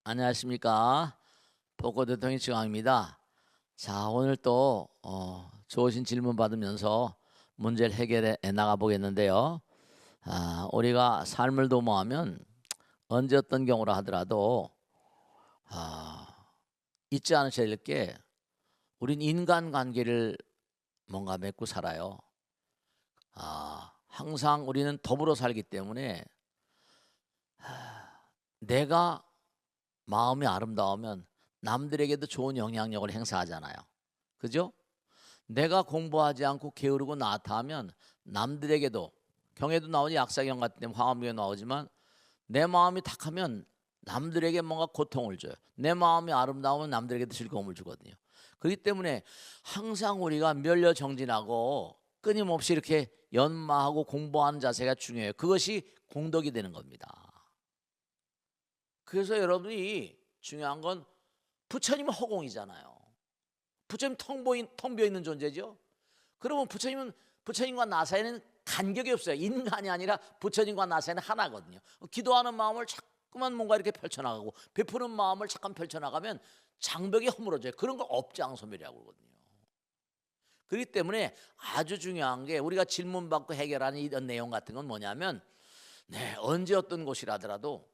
안녕하십니까. 복고 대통령 지광입니다. 자, 오늘 또 좋으신 질문 받으면서 문제를 해결해 나가 보겠는데요. 우리가 삶을 도모하면 언제 어떤 경우라 하더라도 잊지 않으셔야 될 게 우린 인간관계를 뭔가 맺고 살아요. 항상 우리는 더불어 살기 때문에 내가 마음이 아름다우면 남들에게도 좋은 영향력을 행사하잖아요. 그죠? 내가 공부하지 않고 게으르고 나타하면 남들에게도, 경에도 나오지, 약사경 같은 데 화엄경에 나오지만, 내 마음이 탁하면 남들에게 뭔가 고통을 줘요. 내 마음이 아름다우면 남들에게도 즐거움을 주거든요. 그렇기 때문에 항상 우리가 멸려정진하고 끊임없이 이렇게 연마하고 공부하는 자세가 중요해요. 그것이 공덕이 되는 겁니다. 그래서 여러분이 중요한 건, 부처님은 허공이잖아요. 부처님 텅 비어 있는 존재죠. 그러면 부처님과 나 사이에는 간격이 없어요. 인간이 아니라 부처님과 나 사이는 하나거든요. 기도하는 마음을 자꾸만 뭔가 이렇게 펼쳐나가고, 베푸는 마음을 잠깐 펼쳐나가면 장벽이 허물어져요. 그런 걸 업장소멸이라고 그러거든요. 그렇기 때문에 아주 중요한 게, 우리가 질문 받고 해결하는 이런 내용 같은 건 뭐냐면, 언제 어떤 곳이라더라도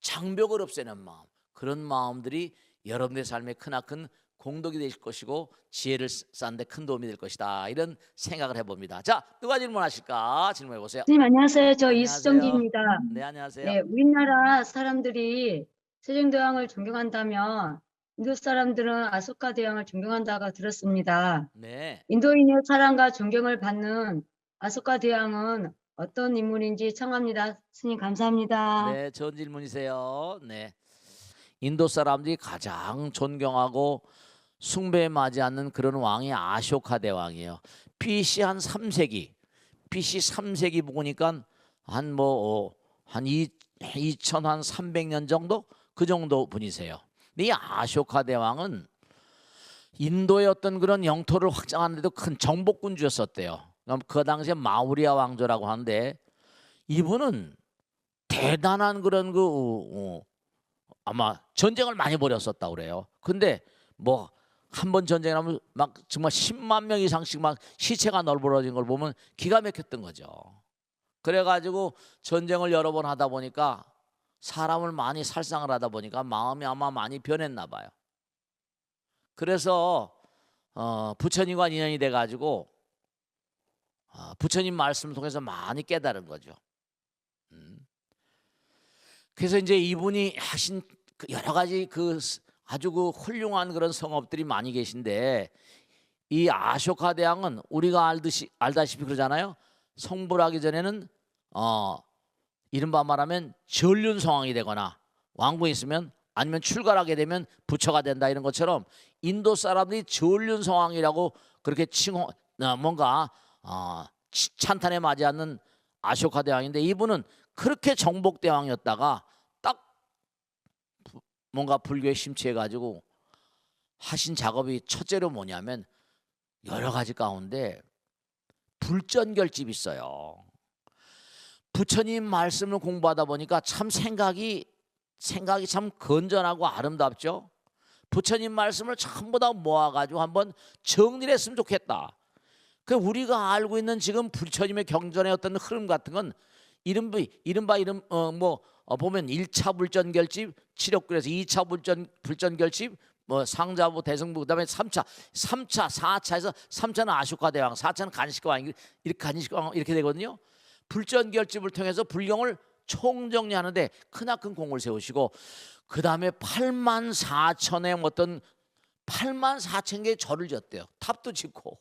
장벽을 없애는 마음, 그런 마음들이 여러분의 삶에 크나큰 공덕이 되실 것이고 지혜를 쌓는 데 큰 도움이 될 것이다, 이런 생각을 해봅니다. 자, 누가 질문하실까? 질문해 보세요. 선생님 안녕하세요. 저 안녕하세요. 이수정기입니다. 네, 안녕하세요. 네, 우리나라 사람들이 세종대왕을 존경한다면 인도 사람들은 아소카 대왕을 존경한다고 들었습니다. 네, 인도인의 사랑과 존경을 받는 아소카 대왕은 어떤 인물인지 청합니다. 스님 감사합니다. 네, 좋은 질문이세요. 네, 인도 사람들이 가장 존경하고 숭배에 맞지 않는 그런 왕이 아쇼카 대왕이에요. BC 한 3세기, BC 3세기 보니까 한 2300년 정도, 그 정도 분이세요. 근데 이 아쇼카 대왕은 인도의 어떤 그런 영토를 확장하는데도 큰 정복군주였었대요. 그 당시에 마우리아 왕조라고 하는데, 이분은 대단한 그런 아마 전쟁을 많이 벌였었다고 그래요. 근데 뭐 한 번 전쟁이 나면 막 정말 10만 명 이상씩 막 시체가 널브러진 걸 보면 기가 막혔던 거죠. 그래가지고 전쟁을 여러 번 하다 보니까, 사람을 많이 살상을 하다 보니까 마음이 아마 많이 변했나 봐요. 그래서 부처님과 인연이 돼가지고 부처님 말씀을 통해서 많이 깨달은 거죠. 그래서 이제 이분이 하신 여러 가지 아주 훌륭한 그런 성업들이 많이 계신데, 이 아쇼카 대왕은 우리가 알다시피 그러잖아요. 성불하기 전에는 이른바 말하면 전륜 성왕이 되거나 왕궁에 있으면, 아니면 출가하게 되면 부처가 된다, 이런 것처럼 인도 사람들이 전륜 성왕이라고 그렇게 뭔가 찬탄에 맞지 않는 아쇼카 대왕인데, 이분은 그렇게 정복 대왕이었다가 딱 뭔가 불교에 심취해 가지고 하신 작업이, 첫째로 뭐냐면 여러 가지 가운데 불전결집이 있어요. 부처님 말씀을 공부하다 보니까 참 생각이 참 건전하고 아름답죠. 부처님 말씀을 전부 다 모아가지고 한번 정리를 했으면 좋겠다. 그 우리가 알고 있는 지금 부처님의 경전의 어떤 흐름 같은 건, 보면 1차 불전결집 칠욕구에서 2차 불전결집 상자부 대승부, 그다음에 3차 4차에서 3차는 아쇼카 대왕, 4차는 간식과 왕, 이렇게 되거든요. 불전결집을 통해서 불경을 총정리하는데 크나큰 공을 세우시고, 그다음에 8만 4천의 어떤 8만 4천 개의 절을 지었대요. 탑도 짓고.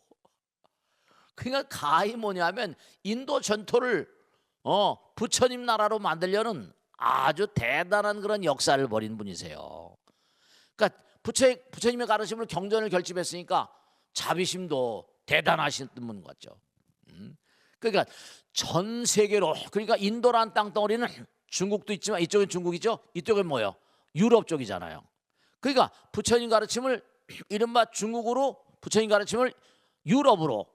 그러니까 가히 뭐냐면 인도 전토를 부처님 나라로 만들려는 아주 대단한 그런 역사를 벌인 분이세요. 그러니까 부처님의 가르침을 경전을 결집했으니까 자비심도 대단하신 분 같죠. 그러니까 전 세계로, 그러니까 인도란 땅덩어리는 중국도 있지만, 이쪽엔 중국이죠, 이쪽엔 뭐예요? 유럽 쪽이잖아요. 그러니까 부처님 가르침을 이른바 중국으로, 부처님 가르침을 유럽으로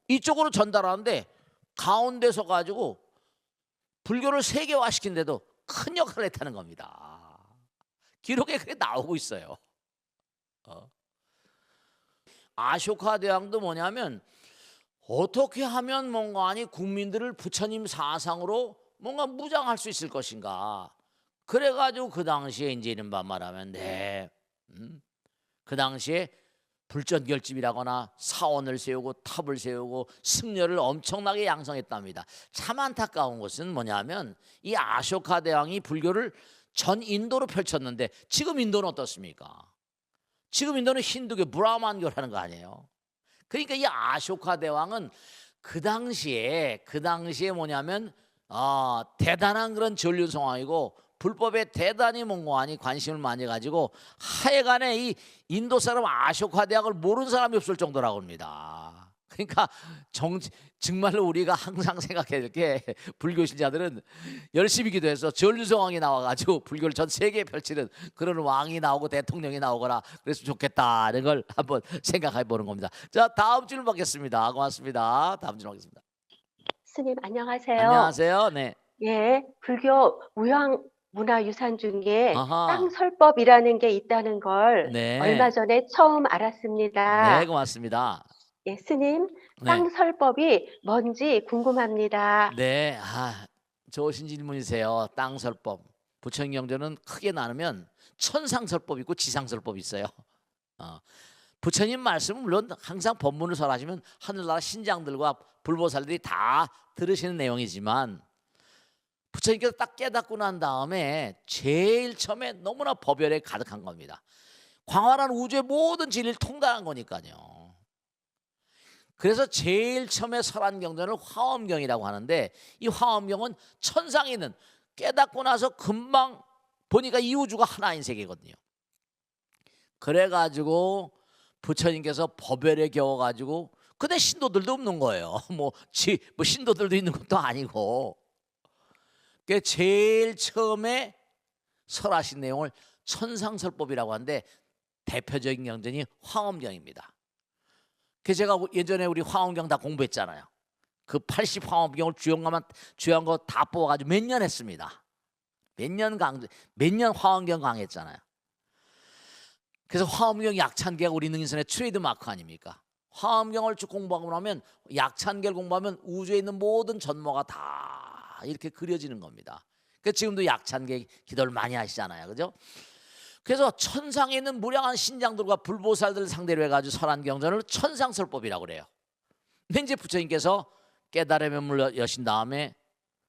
이쪽으로 전달하는데, 가운데 서 가지고 불교를 세계화시킨 데도 큰 역할을 했다는 겁니다. 기록에 그게 나오고 있어요. 아쇼카 대왕도 뭐냐면 어떻게 하면 뭔가 아니 국민들을 부처님 사상으로 뭔가 무장할 수 있을 것인가. 그래가지고 그 당시에 이제 이른바 말하면 그 당시에 불전결집이라거나 사원을 세우고 탑을 세우고 승려를 엄청나게 양성했답니다. 참 안타까운 것은 뭐냐면 이 아쇼카 대왕이 불교를 전 인도로 펼쳤는데 지금 인도는 어떻습니까? 지금 인도는 힌두교 브라만교라는 거 아니에요. 그러니까 이 아쇼카 대왕은 그 당시에 뭐냐면 대단한 그런 전류 상황이고 불법에 대단히 몽고하니 관심을 많이 가지고 하여간에 이 인도 사람 아쇼카 대왕을 모르는 사람이 없을 정도라고 합니다. 그러니까 정말로 우리가 항상 생각해야 될 게 불교 신자들은 열심히 기도해서 전류성왕이 나와가지고 불교를 전 세계에 펼치는 그런 왕이 나오고 대통령이 나오거나 그랬으면 좋겠다는 걸 한번 생각해 보는 겁니다. 자, 다음 질문 받겠습니다. 고맙습니다. 다음 질문 받겠습니다. 스님 안녕하세요. 안녕하세요. 네. 예, 불교 문화유산 중에 아하. 땅설법이라는 게 있다는 걸 네. 얼마 전에 처음 알았습니다. 네, 고맙습니다. 예, 스님, 네. 땅설법이 뭔지 궁금합니다. 네, 좋으신 질문이세요. 땅설법. 부처님 경전은 크게 나누면 천상설법 있고 지상설법이 있어요. 부처님 말씀은 물론 항상 법문을 설하시면 하늘나라 신장들과 불보살들이 다 들으시는 내용이지만 부처님께서 딱 깨닫고 난 다음에 제일 처음에 너무나 법열에 가득한 겁니다. 광활한 우주의 모든 진리를 통달한 거니까요. 그래서 제일 처음에 설한 경전을 화엄경이라고 하는데 이 화엄경은 천상에 있는 깨닫고 나서 금방 보니까 이 우주가 하나인 세계거든요. 그래가지고 부처님께서 법열에 겨워가지고 근데 신도들도 없는 거예요. 뭐 신도들도 있는 것도 아니고 그 제일 처음에 설하신 내용을 천상설법이라고 하는데 대표적인 경전이 화엄경입니다. 그 제가 예전에 우리 화엄경 다 공부했잖아요. 그 80 화엄경을 주요한 거 다 뽑아가지고 몇 년 했습니다. 몇 년 화엄경 강했잖아요. 그래서 화엄경 약찬계가 우리 능인선의 트레이드 마크 아닙니까? 화엄경을 쭉 공부하고 나면 약찬계를 공부하면 우주에 있는 모든 전모가 다 이렇게 그려지는 겁니다. 그래서 지금도 약찬계 기도를 많이 하시잖아요, 그죠? 그래서 천상에 있는 무량한 신장들과 불보살들을 상대로 해가지고 설한 경전을 천상설법이라고 그래요. 근데 이제 부처님께서 깨달음의 문을 여신 다음에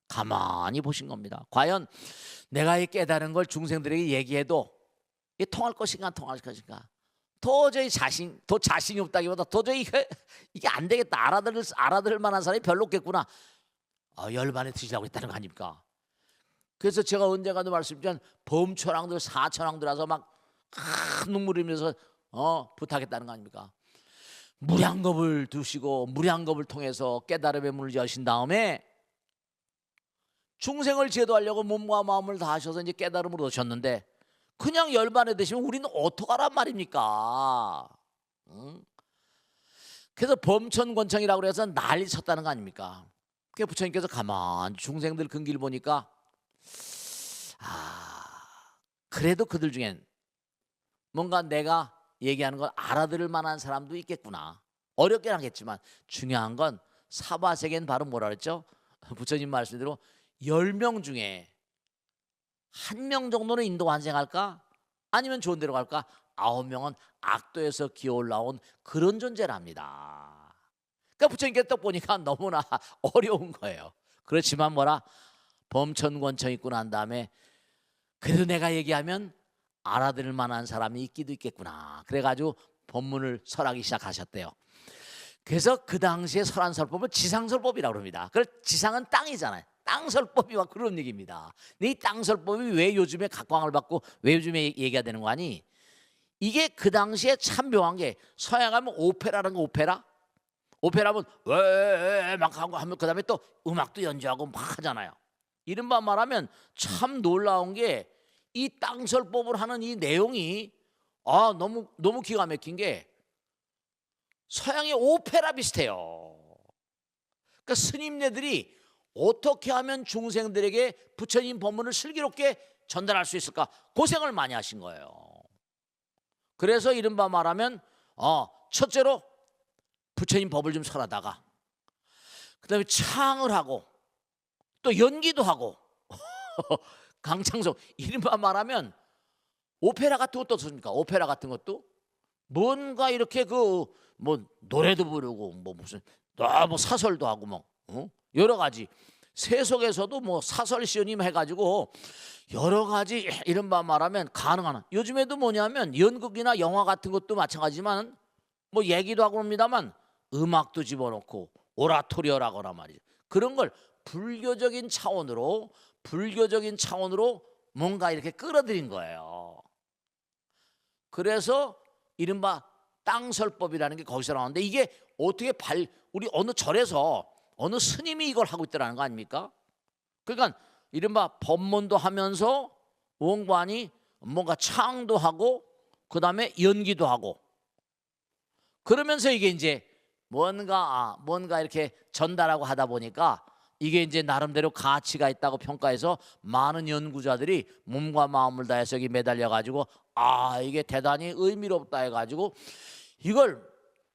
가만히 보신 겁니다. 과연 내가 이 깨달은 걸 중생들에게 얘기해도 이 통할 것인가 안 통할 것인가. 도저히 자신이 없다기보다 도저히 이게 안 되겠다. 알아들을 만한 사람이 별로 없겠구나. 열반에 드시려고 했다는 거 아닙니까? 그래서 제가 언젠가도 말씀드렸지만 범천왕들 사천왕들 와서 막 눈물 흘리면서 부탁했다는 거 아닙니까? 무량겁을 두시고 무량겁을 통해서 깨달음의 문을 여신 다음에 중생을 제도하려고 몸과 마음을 다하셔서 이제 깨달음을 얻으셨는데 그냥 열반에 드시면 우리는 어떡하란 말입니까? 그래서 범천권창이라고 해서 난리 쳤다는 거 아닙니까? 그 부처님께서 가만히 중생들 근기를 보니까 그래도 그들 중엔 뭔가 내가 얘기하는 걸 알아들을 만한 사람도 있겠구나. 어렵긴 하겠지만 중요한 건 사바세계는 바로 뭐라 그랬죠? 부처님 말씀대로 10명 중에 1명 정도는 인도 환생할까? 아니면 좋은 데로 갈까? 9명은 악도에서 기어올라온 그런 존재랍니다. 그러니까 부처님께서 딱 보니까 너무나 어려운 거예요. 그렇지만 범천권청 있고 난 다음에 그래도 내가 얘기하면 알아들을 만한 사람이 있기도 있겠구나. 그래가지고 법문을 설하기 시작하셨대요. 그래서 그 당시에 설한 설법은 지상설법이라고 합니다. 그 지상은 땅이잖아요. 땅설법이와 그런 얘기입니다. 근데 이 땅설법이 왜 요즘에 각광을 받고 왜 요즘에 얘기가 되는 거 아니? 이게 그 당시에 참 묘한 게 서양 하면 오페라라는 거 오페라면 왜 막 하고 하면 그다음에 또 음악도 연주하고 막 하잖아요. 이른바 말하면 참 놀라운 게 이 땅설법을 하는 이 내용이 너무 기가 막힌 게 서양의 오페라 비슷해요. 그러니까 스님네들이 어떻게 하면 중생들에게 부처님 법문을 슬기롭게 전달할 수 있을까 고생을 많이 하신 거예요. 그래서 이른바 말하면 첫째로 부처님 법을 좀 설하다가 그다음에 창을 하고 또 연기도 하고 강창석 이른바 말하면 오페라 같은 것도 없습니까? 오페라 같은 것도 뭔가 이렇게 그 뭐 노래도 부르고 뭐 무슨 뭐 사설도 하고 뭐 여러 가지 세속에서도 뭐 사설 시연임 해가지고 여러 가지 이른바 말하면 가능한 요즘에도 뭐냐면 연극이나 영화 같은 것도 마찬가지지만 뭐 얘기도 하고 합니다만 음악도 집어넣고 오라토리어라거나 말이죠. 그런 걸 불교적인 차원으로 뭔가 이렇게 끌어들인 거예요. 그래서 이른바 땅설법이라는 게 거기서 나오는데 이게 어떻게 우리 어느 절에서 어느 스님이 이걸 하고 있다는 거 아닙니까? 그러니까 이른바 법문도 하면서 원관이 뭔가 창도 하고 그다음에 연기도 하고 그러면서 이게 이제 뭔가 이렇게 전달하고 하다 보니까 이게 이제 나름대로 가치가 있다고 평가해서 많은 연구자들이 몸과 마음을 다해서 여기 매달려 가지고 이게 대단히 의미롭다 해가지고 이걸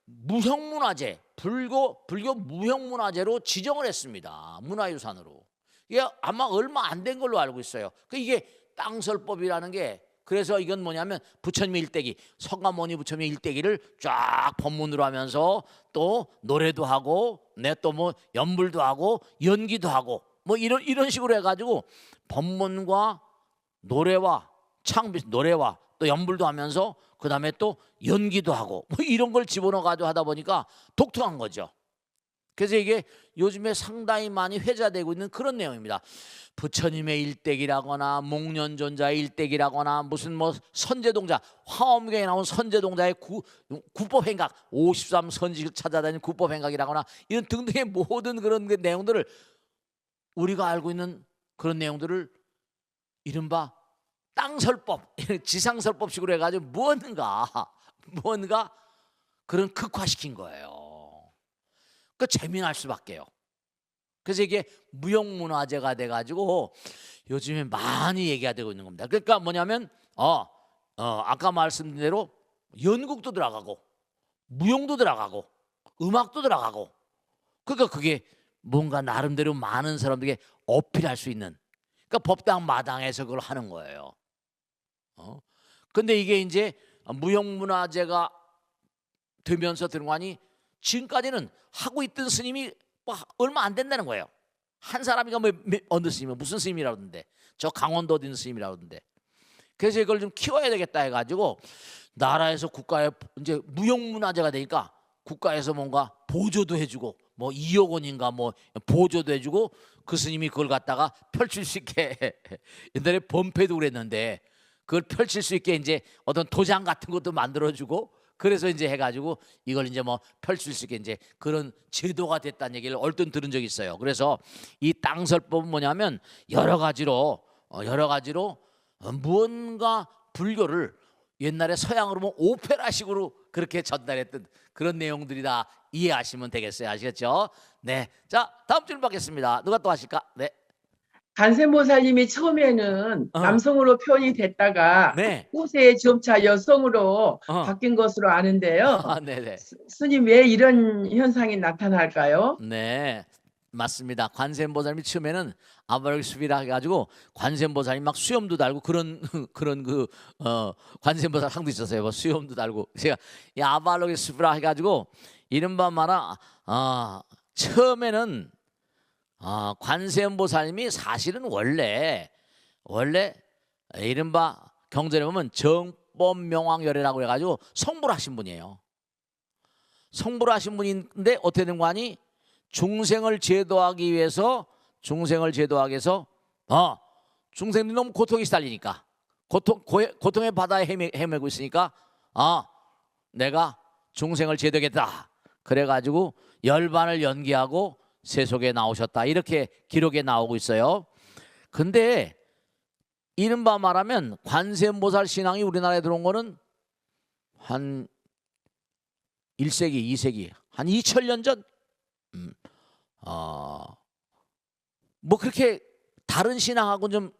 무형문화재 불교 무형문화재로 지정을 했습니다. 문화유산으로. 이게 아마 얼마 안 된 걸로 알고 있어요. 이게 땅설법이라는 게 그래서 이건 뭐냐면 부처님의 일대기 서가모니 부처님의 일대기를 쫙 법문으로 하면서 또 노래도 하고 또 뭐 연불도 하고 연기도 하고 뭐 이런 식으로 해가지고 법문과 노래와 노래와 또 연불도 하면서 그 다음에 또 연기도 하고 뭐 이런 걸 집어넣어가지고 하다 보니까 독특한 거죠. 그래서 이게 요즘에 상당히 많이 회자되고 있는 그런 내용입니다. 부처님의 일대기라거나 목련존자의 일대기라거나 무슨 뭐 선제동자 화엄경에 나온 선제동자의 구법행각 53선지를 찾아다니는 구법행각이라거나 이런 등등의 모든 그런 내용들을 우리가 알고 있는 그런 내용들을 이른바 땅설법 지상설법식으로 해가지고 뭔가 그런 극화시킨 거예요. 그 재미날 수밖에요. 그래서 이게 무형문화재가 돼가지고 요즘에 많이 얘기가 되고 있는 겁니다. 그러니까 뭐냐면 아까 말씀드린 대로 연극도 들어가고 무용도 들어가고 음악도 들어가고 그러니까 그게 뭔가 나름대로 많은 사람들에게 어필할 수 있는 그러니까 법당 마당에서 그걸 하는 거예요. 근데 이게 이제 무형문화재가 되면서 들어가니 지금까지는 하고 있던 스님이 얼마 안 된다는 거예요. 한 사람이가 어느 스님이 무슨 스님이라고 그러는데 저 강원도 어디 있는 스님이라고 그러는데 그래서 이걸 좀 키워야 되겠다 해가지고 나라에서 국가에 이제 무형문화재가 되니까 국가에서 뭔가 보조도 해주고 뭐 2억 원인가 뭐 보조도 해주고 그 스님이 그걸 갖다가 펼칠 수 있게 옛날에 범패도 그랬는데 그걸 펼칠 수 있게 이제 어떤 도장 같은 것도 만들어주고 그래서 이제 해가지고 이걸 이제 뭐 펼칠 수 있게 이제 그런 제도가 됐다는 얘기를 얼핏 들은 적이 있어요. 그래서 이 땅설법은 뭐냐면 여러 가지로 무언가 불교를 옛날에 서양으로 보면 오페라식으로 그렇게 전달했던 그런 내용들이다 이해하시면 되겠어요. 아시겠죠? 네, 자 다음 질문 받겠습니다. 누가 또 하실까? 네. 관세음보살님이 처음에는 남성으로 표현이 됐다가 네. 후세에 점차 여성으로 바뀐 것으로 아는데요. 네네. 스님 왜 이런 현상이 나타날까요? 네, 맞습니다. 관세음보살님이 처음에는 아바로기스비라 해가지고 관세음보살님 막 수염도 달고 그런 그 관세음보살 상도 있었어요. 뭐 수염도 달고 제가 이 아바로기스비라 해가지고 이른바 말아 처음에는 관세음보살님이 사실은 원래 이른바 경전에 보면 정법명왕열애라고 해가지고 성불 하신 분이에요. 성불 하신 분인데 어떻게 된 거 아니? 중생을 제도하기 위해서 중생들이 너무 고통에 시달리니까 고통의 바다에 헤매고 있으니까 내가 중생을 제도하겠다 그래가지고 열반을 연기하고 세속에 나오셨다 이렇게 기록에 나오고 있어요. 근데 이른바 말하면 관세음보살 신앙이 우리나라에 들어온 거는 한 1세기, 2세기, 한 2000년 전 뭐 그렇게 다른 신앙하고는 좀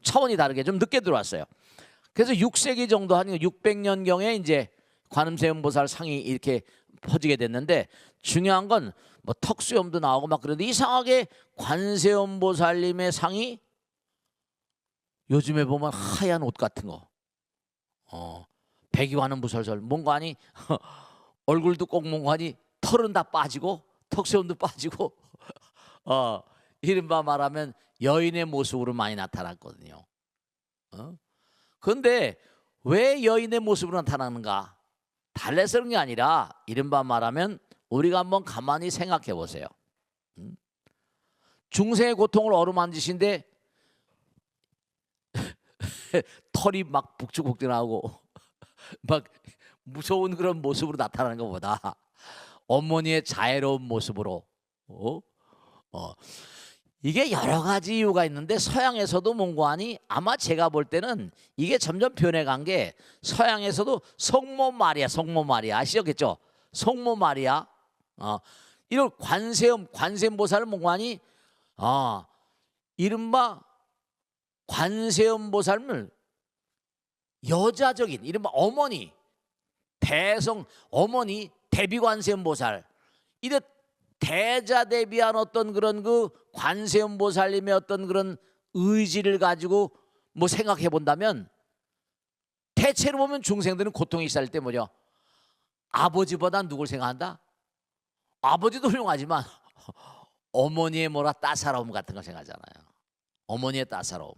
차원이 다르게 좀 늦게 들어왔어요. 그래서 6세기 정도 한 600년경에 이제 관음세음보살 상이 이렇게 퍼지게 됐는데, 중요한 건 뭐 턱수염도 나오고 막 그런데 이상하게 관세음보살님의 상이 요즘에 보면 하얀 옷 같은 거, 배기와는 무설설 뭔가 아니 얼굴도 꼭 뭔가 아니 털은 다 빠지고 턱수염도 빠지고 이른바 말하면 여인의 모습으로 많이 나타났거든요. 그런데 왜 여인의 모습으로 나타나는가? 달래서 그런 게 아니라 이른바 말하면 우리가 한번 가만히 생각해 보세요. 중생의 고통을 어루만지신데 털이 막 북죽북죽 나오고 막 무서운 그런 모습으로 나타나는 것보다 어머니의 자애로운 모습으로 이게 여러 가지 이유가 있는데, 서양에서도 뭔고하니 아마 제가 볼 때는 이게 점점 변해간 게, 서양에서도 성모 마리아 아시겠죠? 성모 마리아 이런 관세음보살을 뭔고하니 이른바 관세음보살을 여자적인 이른바 어머니 어머니 대비관세음보살, 이래 대자대비한 어떤 그런 그 관세음보살님의 어떤 그런 의지를 가지고 뭐 생각해 본다면, 대체로 보면 중생들은 고통이 있을 때 뭐죠? 아버지보다 누굴 생각한다? 아버지도 훌륭하지만 어머니의 뭐라 따사로움 같은 걸 생각하잖아요. 어머니의 따사로움.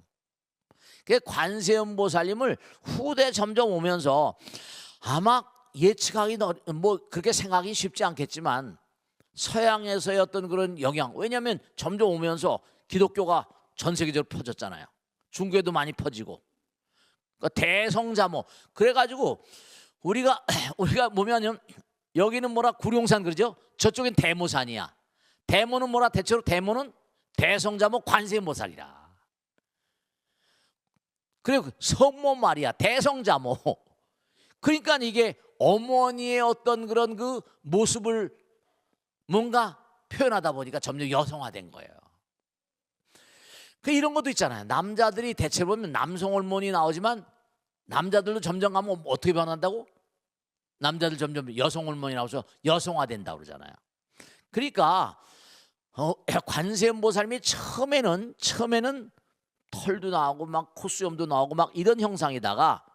그 관세음보살님을 후대 점점 오면서 아마 예측하기 뭐 그렇게 생각이 쉽지 않겠지만, 서양에서의 어떤 그런 영향, 왜냐하면 점점 오면서 기독교가 전 세계적으로 퍼졌잖아요. 중국에도 많이 퍼지고, 그러니까 대성자모. 그래가지고 우리가 보면 여기는 뭐라 구룡산 그러죠? 저쪽엔 대모산이야. 대모는 뭐라? 대체로 대모는 대성자모 관세음보살이라. 그리고 성모 마리아 대성자모. 그러니까 이게 어머니의 어떤 그런 그 모습을 뭔가 표현하다 보니까 점점 여성화된 거예요. 그 이런 것도 있잖아요. 남자들이 대체로 보면 남성 호르몬이 나오지만, 남자들도 점점 가면 어떻게 변한다고? 남자들 점점 여성 호르몬이 나와서 여성화된다고 그러잖아요. 그러니까 관세음보살님이 처음에는 털도 나오고 막 콧수염도 나오고 막 이런 형상이다가,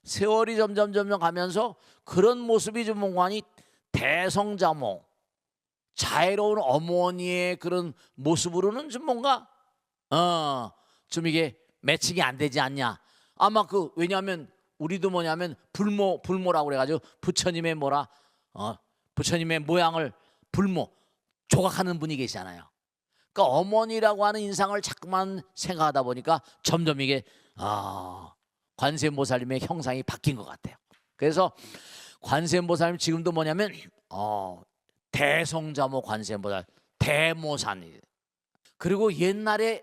세월이 점점 가면서 그런 모습이 좀 뭔가니 대성자모, 자애로운 어머니의 그런 모습으로는 좀 뭔가 좀 이게 매칭이 안 되지 않냐. 아마 왜냐하면 우리도 뭐냐면 불모라고 그래가지고 부처님의 부처님의 모양을 불모 조각하는 분이 계시잖아요. 그러니까 어머니라고 하는 인상을 자꾸만 생각하다 보니까 점점 이게 관세음보살님의 형상이 바뀐 것 같아요. 그래서 관세음보살님 지금도 뭐냐면 대성자모 관세음보살 대모산. 그리고 옛날에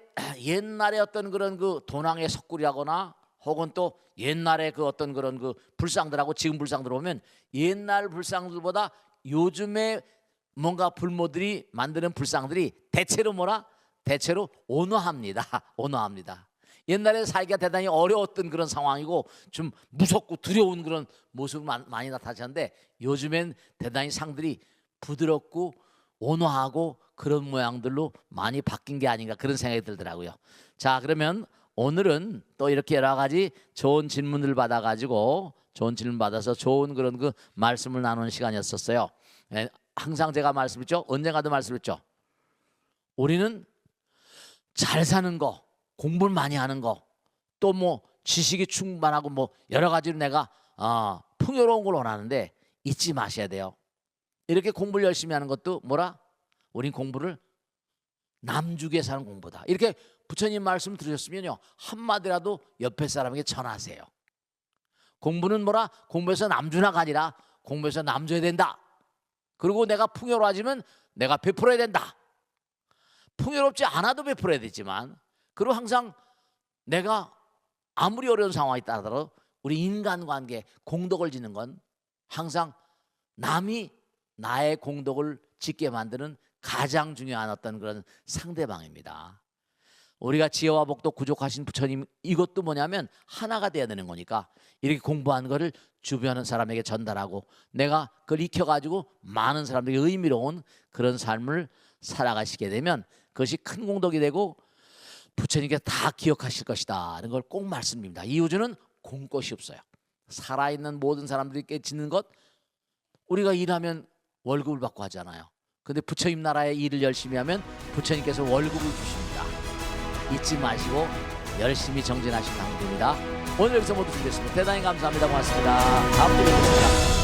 어떤 그런 그 도낭의 석굴이라거나 혹은 또 옛날에 그 어떤 그런 그 불상들하고 지금 불상들 보면, 옛날 불상들보다 요즘에 뭔가 불모들이 만드는 불상들이 대체로 대체로 온화합니다. 옛날에 살기가 대단히 어려웠던 그런 상황이고 좀 무섭고 두려운 그런 모습이 많이 나타나는데, 요즘엔 대단히 상들이 부드럽고 온화하고 그런 모양들로 많이 바뀐 게 아닌가, 그런 생각이 들더라고요. 자, 그러면 오늘은 또 이렇게 여러 가지 좋은 질문을 받아서 좋은 그런 그 말씀을 나누는 시간이었었어요. 항상 제가 말씀했죠. 언젠가도 말씀했죠. 우리는 잘 사는 거, 공부를 많이 하는 거, 또 뭐 지식이 충만하고 뭐 여러 가지로 내가 풍요로운 걸 원하는데 잊지 마셔야 돼요. 이렇게 공부를 열심히 하는 것도 우린 공부를 남주게 사는 공부다. 이렇게 부처님 말씀 들으셨으면요, 한마디라도 옆에 사람에게 전하세요. 공부는 공부해서 남주나가 아니라 공부해서 남줘야 된다. 그리고 내가 풍요로워지면 내가 베풀어야 된다. 풍요롭지 않아도 베풀어야 되지만, 그리고 항상 내가 아무리 어려운 상황이 있다더라도 우리 인간관계 공덕을 짓는 건 항상 남이 나의 공덕을 짓게 만드는 가장 중요한 어떤 그런 상대방입니다. 우리가 지혜와 복도 구족하신 부처님, 이것도 뭐냐면 하나가 돼야 되는 거니까 이렇게 공부한 거를 주변 사람에게 전달하고 내가 그걸 익혀가지고 많은 사람들에게 의미로운 그런 삶을 살아가시게 되면 그것이 큰 공덕이 되고 부처님께 다 기억하실 것이다 하는 걸 꼭 말씀드립니다. 이 우주는 공것이 없어요. 살아있는 모든 사람들이 깨치는 것, 우리가 일하면 월급을 받고 하잖아요. 근데 부처님 나라의 일을 열심히 하면 부처님께서 월급을 주십니다. 잊지 마시고 열심히 정진하시기 바랍니다. 오늘 여기서 모두 드리겠습니다. 대단히 감사합니다. 고맙습니다. 다음 주에 뵙겠습니다.